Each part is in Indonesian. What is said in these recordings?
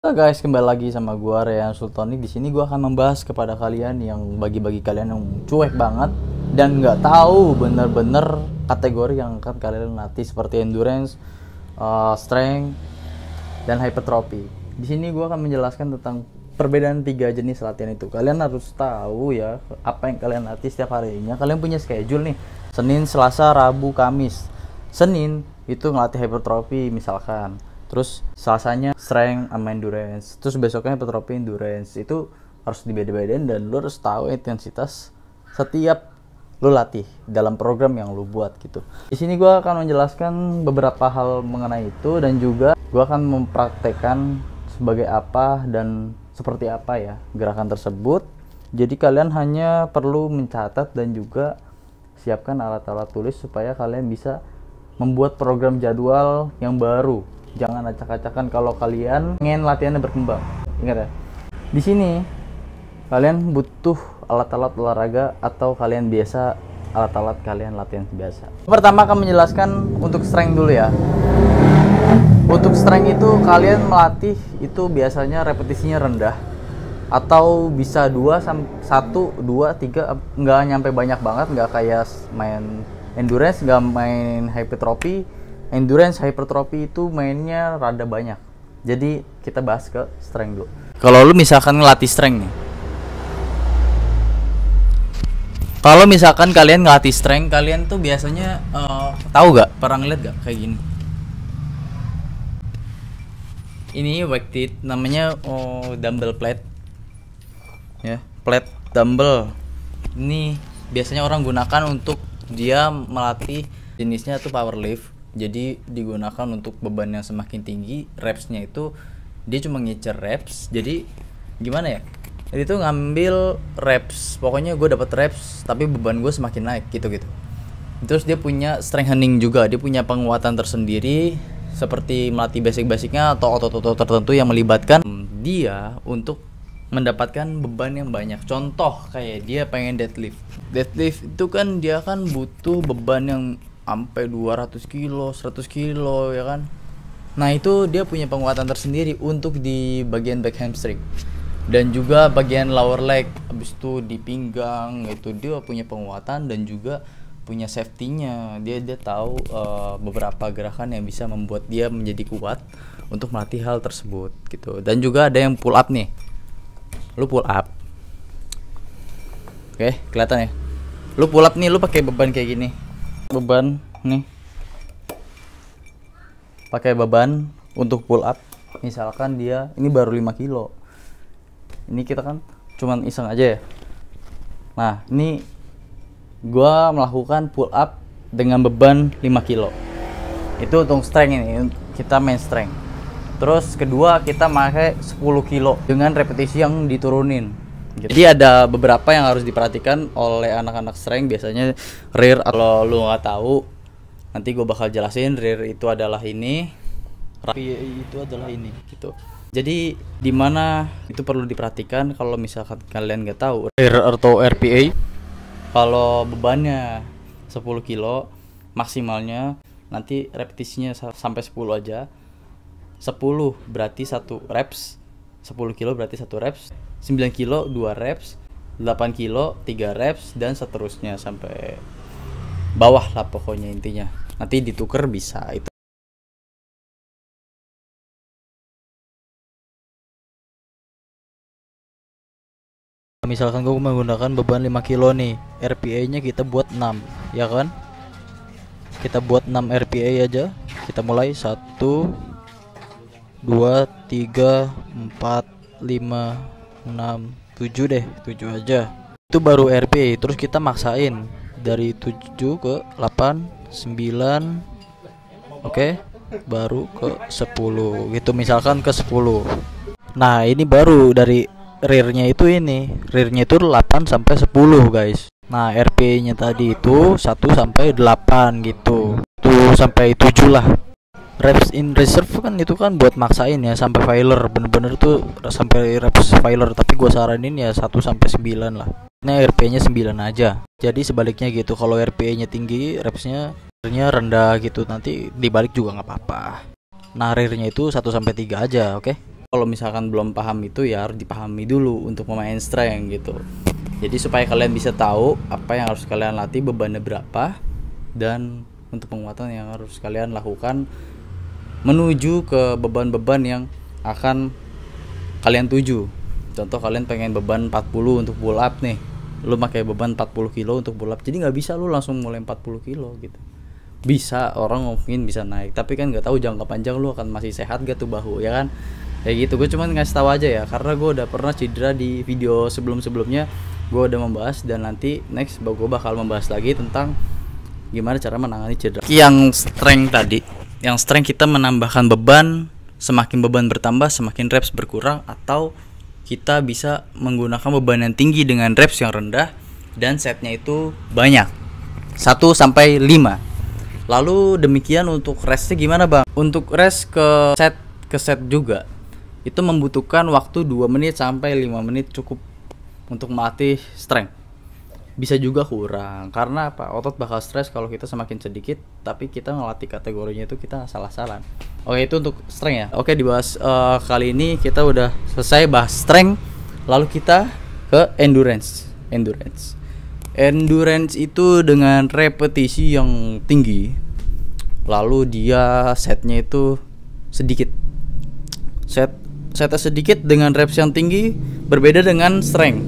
Halo guys, kembali lagi sama gua Ryan Sultoni. Di sini gua akan membahas kepada kalian yang bagi-bagi kalian yang cuek banget dan nggak tahu bener-bener kategori yang akan kalian latih seperti endurance, strength, dan hypertrophy. Di sini gua akan menjelaskan tentang perbedaan 3 jenis latihan itu. Kalian harus tahu ya apa yang kalian latih setiap harinya. Kalian punya schedule nih, Senin, Selasa, Rabu, Kamis. Senin itu ngelatih hypertrophy misalkan. Terus Selasanya strength sama endurance. Terus besoknya hypertrophy endurance. Itu harus dibeda-bedain dan lu harus tahu intensitas setiap lu latih dalam program yang lu buat gitu. Di sini gua akan menjelaskan beberapa hal mengenai itu dan juga gua akan mempraktekkan sebagai apa dan seperti apa ya gerakan tersebut. Jadi kalian hanya perlu mencatat dan juga siapkan alat-alat tulis supaya kalian bisa membuat program jadwal yang baru. Jangan acak-acakan kalau kalian ingin latihannya berkembang. Ingat ya, di sini kalian butuh alat-alat olahraga atau kalian biasa alat-alat kalian latihan biasa. Pertama akan menjelaskan untuk strength dulu ya. Untuk strength itu kalian melatih itu biasanya repetisinya rendah atau bisa 1, 2, 3, nggak nyampe banyak banget, nggak kayak main endurance, nggak main hypertrophy. Endurance, hypertrophy itu mainnya rada banyak. Jadi kita bahas ke strength dulu. Kalau lu misalkan ngelatih strength nih, kalau misalkan kalian ngelatih strength, kalian tuh biasanya tahu gak? Pernah ngeliat gak kayak gini? Ini weighted, namanya dumbbell plate. Ya, plate dumbbell. Ini biasanya orang gunakan untuk dia melatih jenisnya tuh power lift. Jadi digunakan untuk beban yang semakin tinggi, repsnya itu dia cuma ngincer reps. Jadi gimana ya? Jadi tuh ngambil reps, pokoknya gue dapat reps tapi beban gue semakin naik gitu. Terus dia punya strengthening juga, dia punya penguatan tersendiri seperti melatih basic-basicnya atau otot-otot tertentu yang melibatkan dia untuk mendapatkan beban yang banyak. Contoh kayak dia pengen deadlift. Deadlift itu kan dia kan butuh beban yang sampai 200 kilo, 100 kilo ya kan. Nah itu dia punya penguatan tersendiri untuk di bagian back hamstring dan juga bagian lower leg. Habis itu di pinggang itu dia punya penguatan dan juga punya safety-nya. Dia tahu beberapa gerakan yang bisa membuat dia menjadi kuat untuk melatih hal tersebut gitu. Dan juga ada yang pull up nih. Lu pull up. Oke, kelihatan ya. Lu pull up nih, lu pakai beban kayak gini. Beban nih, pakai beban untuk pull up. Misalkan dia ini baru 5 kilo, ini kita kan cuman iseng aja ya. Nah ini gua melakukan pull up dengan beban 5 kilo. Itu untuk strength, ini kita main strength. Terus kedua kita pakai 10 kilo dengan repetisi yang diturunin. Jadi ada beberapa yang harus diperhatikan oleh anak-anak strength. Biasanya rear, kalau lu nggak tahu nanti gue bakal jelasin. Rear itu adalah ini, RPE itu adalah ini gitu. Jadi dimana itu perlu diperhatikan kalau misalkan kalian nggak tahu rear atau RPE. Kalau bebannya 10 kilo maksimalnya, nanti repetisinya sampai 10 aja. 10 berarti 1 reps, 10 kilo berarti 1 reps, 9 kilo 2 reps, 8 kilo 3 reps, dan seterusnya sampai bawah lah pokoknya intinya. Nanti ditukar bisa itu. Misalkan gue menggunakan beban 5 kilo nih, RPA nya kita buat 6 ya kan. Kita buat 6 RPA aja. Kita mulai 1 2 3 4 5 6 7 deh, 7 aja. Itu baru RP. Terus kita maksain dari 7 ke 8 9. Oke, baru ke 10 gitu, misalkan ke 10. Nah ini baru dari rearnya itu, ini rearnya itu 8 sampai 10 guys. Nah RP nya tadi itu 1 sampai 8 gitu, tuh sampai 7 lah. Reps in reserve kan itu kan buat maksain ya sampai failure, bener-bener tuh sampai reps failure. Tapi gua saranin ya 1 sampai 9 lah. Nah RP nya 9 aja. Jadi sebaliknya gitu, kalau RP nya tinggi, repsnya rendah gitu, nanti dibalik juga nggak apa-apa. Nah rear nya itu 1 sampai 3 aja, oke? Kalau misalkan belum paham itu ya harus dipahami dulu untuk pemain strength gitu. Jadi supaya kalian bisa tahu apa yang harus kalian latih, bebannya berapa, dan untuk penguatan yang harus kalian lakukan menuju ke beban-beban yang akan kalian tuju. Contoh kalian pengen beban 40 untuk pull up nih, lu pakai beban 40 kilo untuk pull up, jadi nggak bisa lu langsung mulai 40 kilo gitu. Bisa, orang mungkin bisa naik, tapi kan nggak tahu jangka panjang lu akan masih sehat gak tuh bahu, ya kan? Kayak gitu. Gue cuman ngasih tahu aja ya, karena gue udah pernah cedera di video sebelumnya. Gue udah membahas, dan nanti next gue bakal membahas lagi tentang gimana cara menangani cedera. Yang strength tadi, yang strength kita menambahkan beban, semakin beban bertambah semakin reps berkurang, atau kita bisa menggunakan beban yang tinggi dengan reps yang rendah dan setnya itu banyak, 1 sampai 5. Lalu demikian untuk restnya gimana bang? Untuk rest ke set juga itu membutuhkan waktu 2 menit sampai 5 menit cukup untuk melatih strength. Bisa juga kurang, karena apa? Otot bakal stres kalau kita semakin sedikit, tapi kita ngelatih kategorinya itu kita salah-salah. Oke, itu untuk strength ya. Oke, dibahas kali ini kita udah selesai bahas strength. Lalu kita ke endurance. Endurance itu dengan repetisi yang tinggi, lalu dia setnya itu sedikit. Setnya sedikit dengan reps yang tinggi, berbeda dengan strength.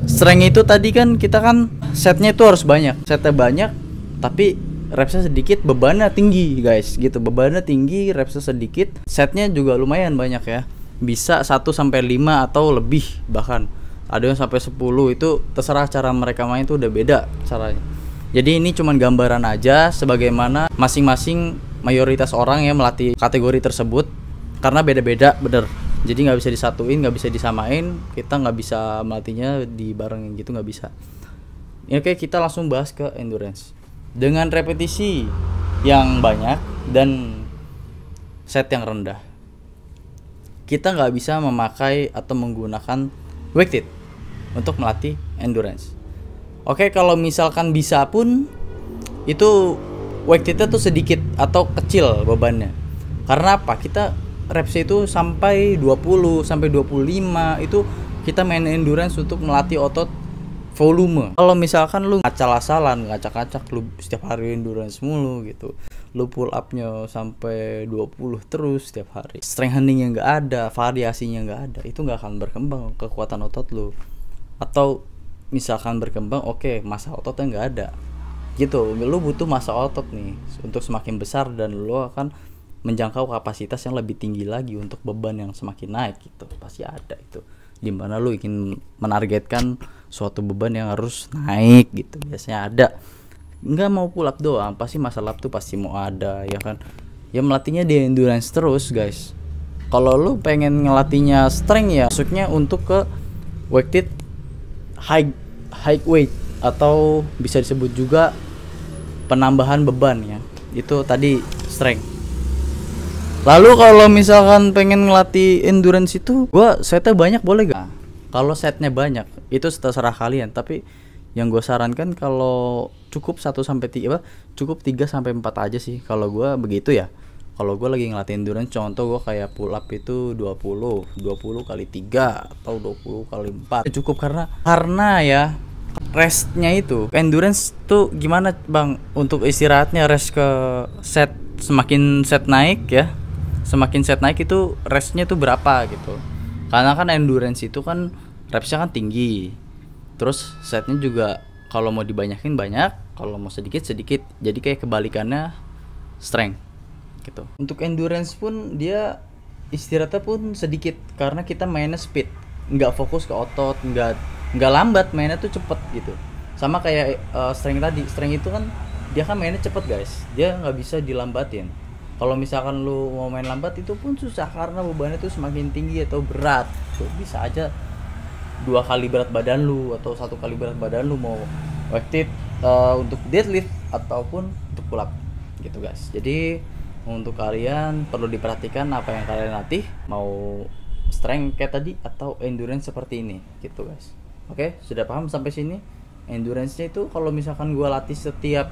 Strength itu tadi kan kita kan setnya itu harus banyak, setnya banyak, tapi repsnya sedikit, bebannya tinggi guys, gitu. Bebannya tinggi, repsnya sedikit, setnya juga lumayan banyak ya. Bisa 1 sampai 5 atau lebih bahkan. Ada yang sampai 10, itu terserah cara mereka main tuh udah beda caranya. Jadi ini cuman gambaran aja sebagaimana masing-masing mayoritas orang yang melatih kategori tersebut, karena beda-beda bener. Jadi nggak bisa disatuin, nggak bisa disamain, kita nggak bisa melatihnya dibarengin gitu, nggak bisa. Ya, oke, kita langsung bahas ke endurance. Dengan repetisi yang banyak dan set yang rendah, kita nggak bisa memakai atau menggunakan weighted untuk melatih endurance. Oke, kalau misalkan bisa pun itu weighted-nya tuh sedikit atau kecil bebannya. Karena apa? Kita reps itu sampai 20 sampai 25 itu kita main endurance untuk melatih otot volume. Kalau misalkan lu acak-asalan, ngacak-acak lu setiap hari endurance mulu gitu, lu pull up-nya sampai 20 terus setiap hari, strengthening-nya nggak ada, variasinya nggak ada, itu nggak akan berkembang kekuatan otot lu. Atau misalkan berkembang, oke, massa ototnya nggak ada gitu. Lu butuh massa otot nih untuk semakin besar, dan lu akan menjangkau kapasitas yang lebih tinggi lagi untuk beban yang semakin naik gitu. Pasti ada itu, dimana lu ingin menargetkan suatu beban yang harus naik gitu. Biasanya ada, nggak mau pull up doang, pasti masalah tuh pasti mau ada, ya kan? Ya melatihnya di endurance terus guys. Kalau lu pengen ngelatihnya strength, ya maksudnya untuk ke weighted high weight, atau bisa disebut juga penambahan beban ya, itu tadi strength. Lalu kalau misalkan pengen ngelatih endurance itu, gua setnya banyak boleh gak? Kalau setnya banyak itu terserah kalian, tapi yang gue sarankan kalau cukup 1 sampai 3, cukup 3 sampai 4 aja sih kalau gua begitu ya. Kalau gue lagi ngelatih endurance, contoh gue kayak pull up itu 20 kali 3 atau 20 kali 4 cukup, karena ya restnya itu endurance tuh gimana bang, untuk istirahatnya rest ke set, semakin set naik ya, semakin set naik itu restnya tuh berapa gitu. Karena kan endurance itu kan repsnya kan tinggi, terus setnya juga kalau mau dibanyakin banyak, kalau mau sedikit sedikit, jadi kayak kebalikannya strength gitu. Untuk endurance pun dia istirahatnya pun sedikit, karena kita mainnya speed, nggak fokus ke otot, nggak lambat, mainnya tuh cepet gitu. Sama kayak strength tadi, strength itu kan dia kan mainnya cepet guys, dia nggak bisa dilambatin. Kalau misalkan lu mau main lambat itu pun susah, karena bebannya tuh semakin tinggi atau berat tuh, bisa aja 2 kali berat badan lu atau 1 kali berat badan lu mau weighted untuk deadlift ataupun untuk pull up gitu guys. Jadi untuk kalian perlu diperhatikan apa yang kalian latih, mau strength kayak tadi atau endurance seperti ini gitu guys. Oke, sudah paham sampai sini? Endurance-nya itu kalau misalkan gua latih setiap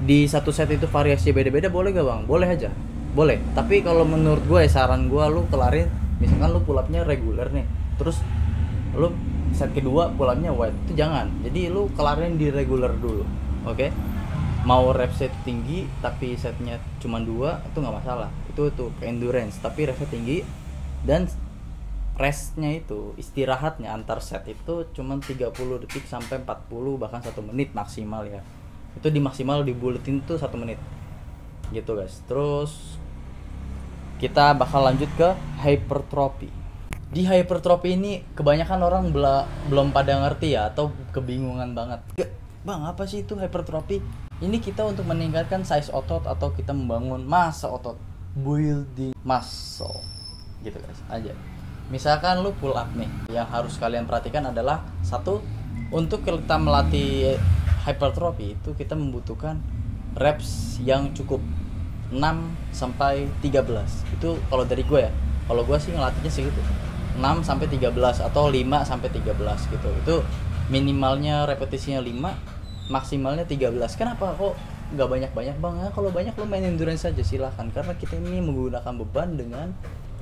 di satu set itu variasi beda-beda, boleh gak bang? Boleh aja. boleh. Tapi kalau menurut gue saran gue, lu kelarin misalkan lu pull upnya reguler nih, terus lu set kedua pull upnya wide, itu jangan. Jadi lu kelarin di reguler dulu, oke? Mau rep set tinggi tapi setnya cuma 2 itu nggak masalah, itu ke endurance. Tapi repnya tinggi dan restnya itu, istirahatnya antar set itu cuma 30 detik sampai 40 bahkan 1 menit maksimal ya. Itu di maksimal di buletin tuh 1 menit gitu guys. Terus kita bakal lanjut ke hypertrophy. Di hypertrophy ini kebanyakan orang belum pada ngerti ya, atau kebingungan banget. Bang, apa sih itu hypertrophy? Ini kita untuk meningkatkan size otot atau kita membangun massa otot, building muscle gitu guys aja. Misalkan lu pull up nih, yang harus kalian perhatikan adalah satu, untuk kita melatih hypertrophy itu kita membutuhkan reps yang cukup 6 sampai 13. Itu kalau dari gue ya. Kalau gue sih ngelatihnya segitu. 6 sampai 13 atau 5 sampai 13 gitu. Itu minimalnya repetisinya 5, maksimalnya 13. Kenapa kok nggak banyak-banyak Bang? Ya, kalau banyak lu main endurance saja silahkan, karena kita ini menggunakan beban dengan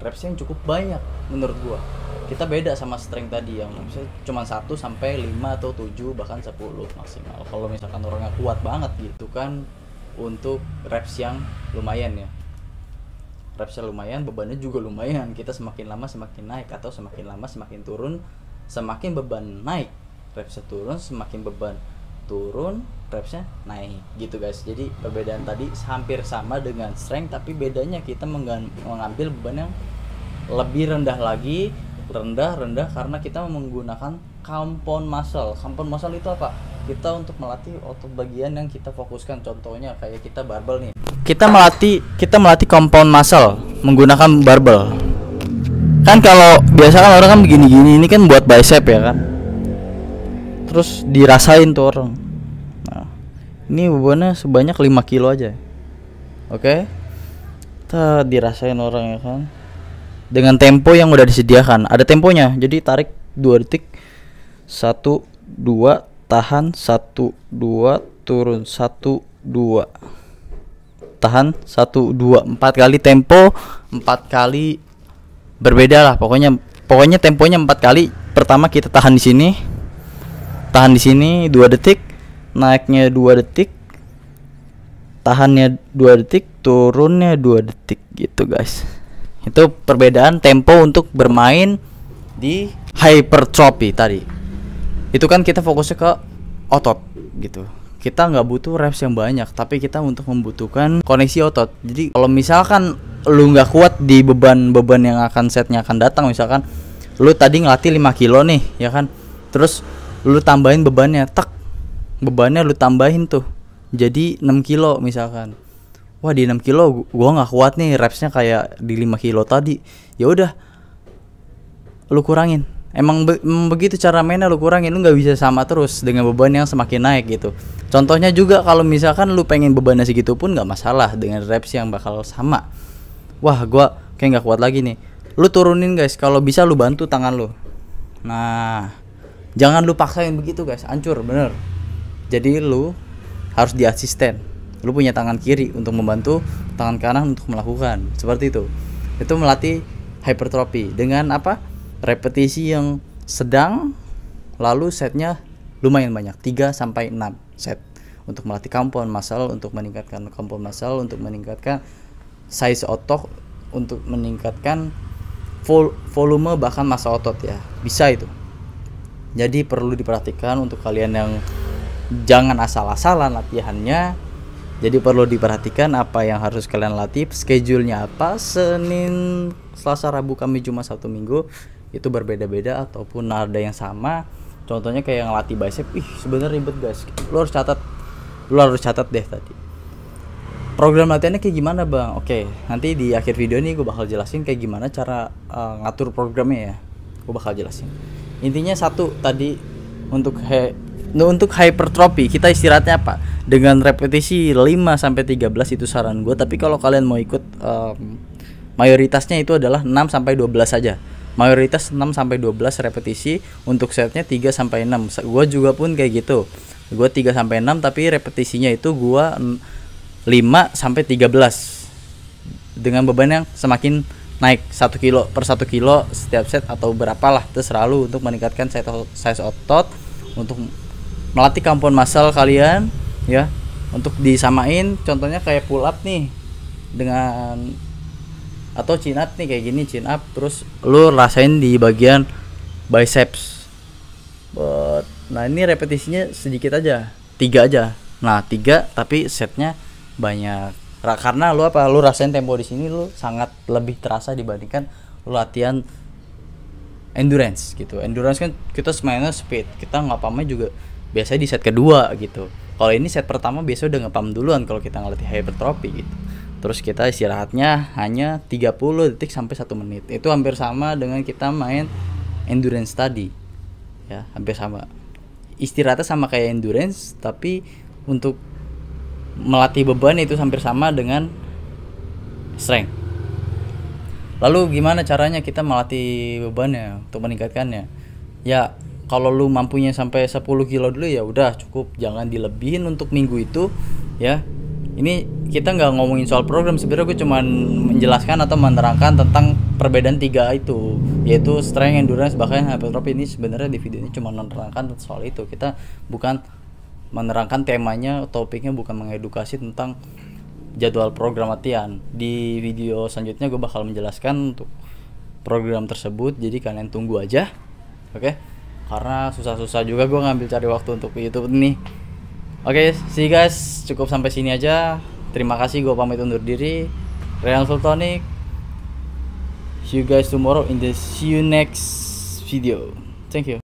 reps yang cukup banyak menurut gua. Kita beda sama strength tadi yang misalnya cuma 1 sampai 5 atau 7 bahkan 10 maksimal. Kalau misalkan orangnya kuat banget gitu kan, untuk reps yang lumayan ya. Repsnya lumayan, bebannya juga lumayan. Kita semakin lama semakin naik, atau semakin lama semakin turun. Semakin beban naik, repsnya turun, semakin beban turun, repsnya naik gitu guys. Jadi perbedaan tadi hampir sama dengan strength, tapi bedanya kita mengambil beban yang lebih rendah lagi, rendah karena kita menggunakan compound muscle. Compound muscle itu apa? Kita untuk melatih otot bagian yang kita fokuskan. Contohnya kayak kita barbel nih. Kita melatih compound muscle menggunakan barbel. Kan kalau biasa kan orang kan begini-gini, ini kan buat bicep ya kan. Terus dirasain tuh orang. Nah, ini bebannya sebanyak 5 kilo aja. Oke. Kita dirasain orang ya kan. Dengan tempo yang udah disediakan. Ada temponya. Jadi tarik 2 detik. 1 2 tahan, 1 2 turun, 1 2 tahan, 1 2, 4 kali tempo, 4 kali berbeda lah. Pokoknya temponya 4 kali. Pertama kita tahan di sini. Tahan di sini 2 detik, naiknya 2 detik, tahannya 2 detik, turunnya 2 detik gitu guys. Itu perbedaan tempo untuk bermain di hypertrophy tadi. Itu kan kita fokusnya ke otot gitu. Kita nggak butuh reps yang banyak, tapi kita untuk membutuhkan koneksi otot. Jadi kalau misalkan lu nggak kuat di beban yang akan setnya akan datang, misalkan lu tadi ngelatih 5 kilo nih ya kan, terus lu tambahin bebannya, bebannya lu tambahin tuh jadi 6 kilo misalkan. Wah, di 6 kilo gua nggak kuat nih repsnya kayak di 5 kilo tadi. Ya udah, lu kurangin. Emang begitu cara mainnya, lu kurangin. Lu nggak bisa sama terus dengan beban yang semakin naik gitu. Contohnya juga kalau misalkan lu pengen bebannya segitu pun nggak masalah dengan reps yang bakal sama. Wah, gua kayak nggak kuat lagi nih. Lu turunin guys, kalau bisa lu bantu tangan lu. Nah, jangan lu paksain begitu guys, hancur bener. Jadi lu harus di asisten. Lu punya tangan kiri untuk membantu, tangan kanan untuk melakukan. Seperti itu. Itu melatih hypertrophy dengan apa? Repetisi yang sedang, lalu setnya lumayan banyak, 3 sampai 6 set untuk melatih compound muscle, untuk meningkatkan compound muscle, untuk meningkatkan size otot, untuk meningkatkan volume bahkan massa otot ya. Bisa itu. Jadi perlu diperhatikan untuk kalian yang jangan asal-asalan latihannya. Jadi perlu diperhatikan apa yang harus kalian latih, schedule-nya apa, Senin, Selasa, Rabu, Kamis, Jumat, Sabtu, Minggu. Itu berbeda-beda ataupun ada yang sama. Contohnya kayak yang latih bicep, sebenarnya ribet guys. Lu harus catat deh tadi. Program latihannya kayak gimana bang? Oke, nanti di akhir video ini gue bakal jelasin kayak gimana cara ngatur programnya ya. Gue bakal jelasin. Intinya satu tadi, untuk hypertrophy kita istirahatnya apa? Dengan repetisi 5 sampai 13 itu saran gue. Tapi kalau kalian mau ikut, mayoritasnya itu adalah 6 sampai 12 saja. Mayoritas 6 sampai 12 repetisi, untuk setnya 3 sampai 6. Gua juga pun kayak gitu. Gua 3 sampai 6 tapi repetisinya itu gua 5 sampai 13. dengan beban yang semakin naik 1 kilo per 1 kilo setiap set atau berapalah, terserah lu untuk meningkatkan size otot, untuk melatih compound muscle kalian ya. Untuk disamain contohnya kayak pull up nih dengan atau chin up nih, kayak gini chin up, terus lu rasain di bagian biceps. Nah ini repetisinya sedikit aja, 3 aja. Nah 3 tapi setnya banyak. Karena lu rasain tempo di sini lu sangat lebih terasa dibandingkan lu latihan endurance gitu. Endurance kan kita mainnya speed, kita ngapamnya juga biasanya di set kedua gitu. Kalau ini set pertama biasa udah ngepam duluan kalau kita ngelatih hypertrophy gitu. Terus kita istirahatnya hanya 30 detik sampai 1 menit. Itu hampir sama dengan kita main endurance tadi. Ya, hampir sama. Istirahatnya sama kayak endurance, tapi untuk melatih beban itu hampir sama dengan strength. Lalu gimana caranya kita melatih bebannya untuk meningkatkannya? Ya, kalau lu mampunya sampai 10 kilo dulu ya udah cukup, jangan dilebihin untuk minggu itu ya. Ini kita nggak ngomongin soal program, sebenarnya gue cuman menjelaskan atau menerangkan tentang perbedaan 3 itu, yaitu strength, endurance, bahkan hypertrophy. Ini sebenarnya di video ini cuma menerangkan soal itu. Kita bukan menerangkan temanya, topiknya bukan mengedukasi tentang jadwal program latihan. Di video selanjutnya gue bakal menjelaskan untuk program tersebut, jadi kalian tunggu aja. Oke? Karena susah-susah juga gue ngambil cari waktu untuk YouTube ini. Oke, see you guys, cukup sampai sini aja. Terima kasih, gue pamit undur diri. Real Sultonic. See you guys tomorrow in the see you next video. Thank you.